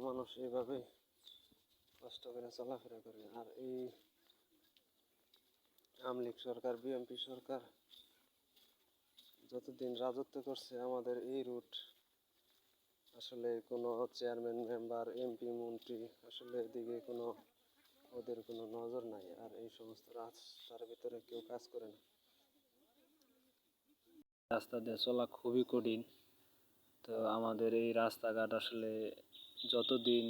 মানুষ এইভাবে কষ্ট করে চলাফেরা করে। আর এই আওয়ামী লীগ সরকার, বিএনপি সরকার যতদিন রাজত্ব করছে, আমাদের এই রুট আসলে কোনো চেয়ারম্যান, মেম্বার, এমপি, মন্ত্রী আসলে এদিকে ওদের কোনো নজর নাই। আর এই সমস্ত রাস্তার ভিতরে কেউ কাজ করে না। রাস্তা দিয়ে চলা খুবই কঠিন। তো আমাদের এই রাস্তাঘাট আসলে যতদিন,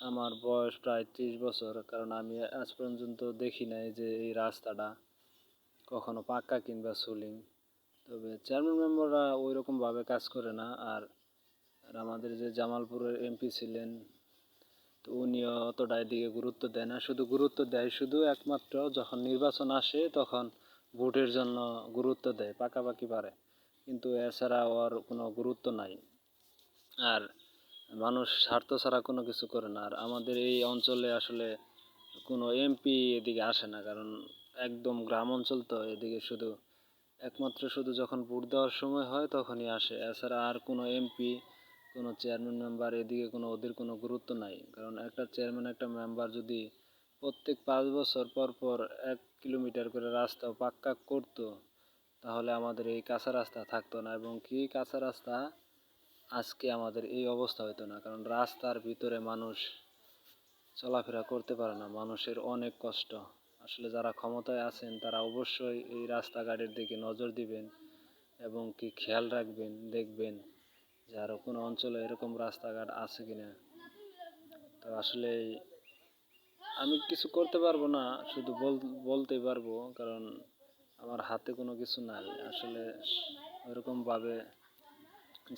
আমার বয়স প্রায় 30 বছর, কারণ আমি আজ পর্যন্ত দেখি নাই যে এই রাস্তাটা কখনো পাক্কা কিংবা সোলিং। তবে চেয়ারম্যান মেম্বাররা ওই রকমভাবে কাজ করে না। আর আমাদের যে জামালপুরের এমপি ছিলেন, তো উনিও অতটা এদিকে গুরুত্ব দেয় না। শুধু গুরুত্ব দেয় শুধু একমাত্র যখন নির্বাচন আসে তখন ভোটের জন্য গুরুত্ব দেয়, পাকাপাকি পারে, কিন্তু এছাড়া ওর কোনো গুরুত্ব নাই। আর মানুষ স্বার্থ ছাড়া কোনো কিছু করে না। আর আমাদের এই অঞ্চলে আসলে কোনো এমপি এদিকে আসে না, কারণ একদম গ্রাম অঞ্চল, তো এদিকে একমাত্র শুধু যখন ভোট দেওয়ার সময় হয় তখনই আসে। এছাড়া আর কোনো এমপি, কোনো চেয়ারম্যান মেম্বার এদিকে ওদের কোনো গুরুত্ব নাই। কারণ একটা চেয়ারম্যান, একটা মেম্বার যদি প্রত্যেক 5 বছর পর পর 1 কিলোমিটার করে রাস্তা পাক্কা করতো, তাহলে আমাদের এই কাঁচা রাস্তা থাকতো না, এবং কি কাঁচা রাস্তা আজকে আমাদের এই অবস্থা হতো না। কারণ রাস্তার ভিতরে মানুষ চলাফেরা করতে পারে না, মানুষের অনেক কষ্ট। আসলে যারা ক্ষমতায় আছেন তারা অবশ্যই এই রাস্তাঘাটের দিকে নজর দিবেন, এবং কি খেয়াল রাখবেন, দেখবেন যে আরও কোনো অঞ্চলে এরকম রাস্তাঘাট আছে কিনা। তো আসলে আমি কিছু করতে পারবো না, শুধু বলতে পারবো, কারণ আমার হাতে কোনো কিছু নাই। আসলে ওইরকমভাবে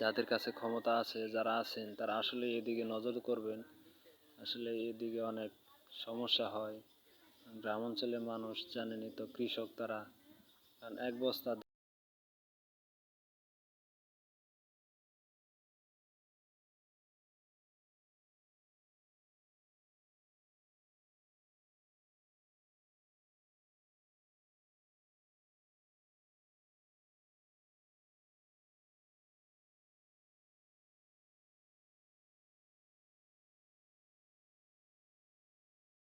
যাদের কাছে ক্ষমতা আছে, যারা আছেন, তারা আসলে এদিকে নজর করবেন। আসলে এদিকে অনেক সমস্যা হয়। গ্রাম অঞ্চলের মানুষ জানেনই তো, কৃষক তারা, কারণ এক বস্তা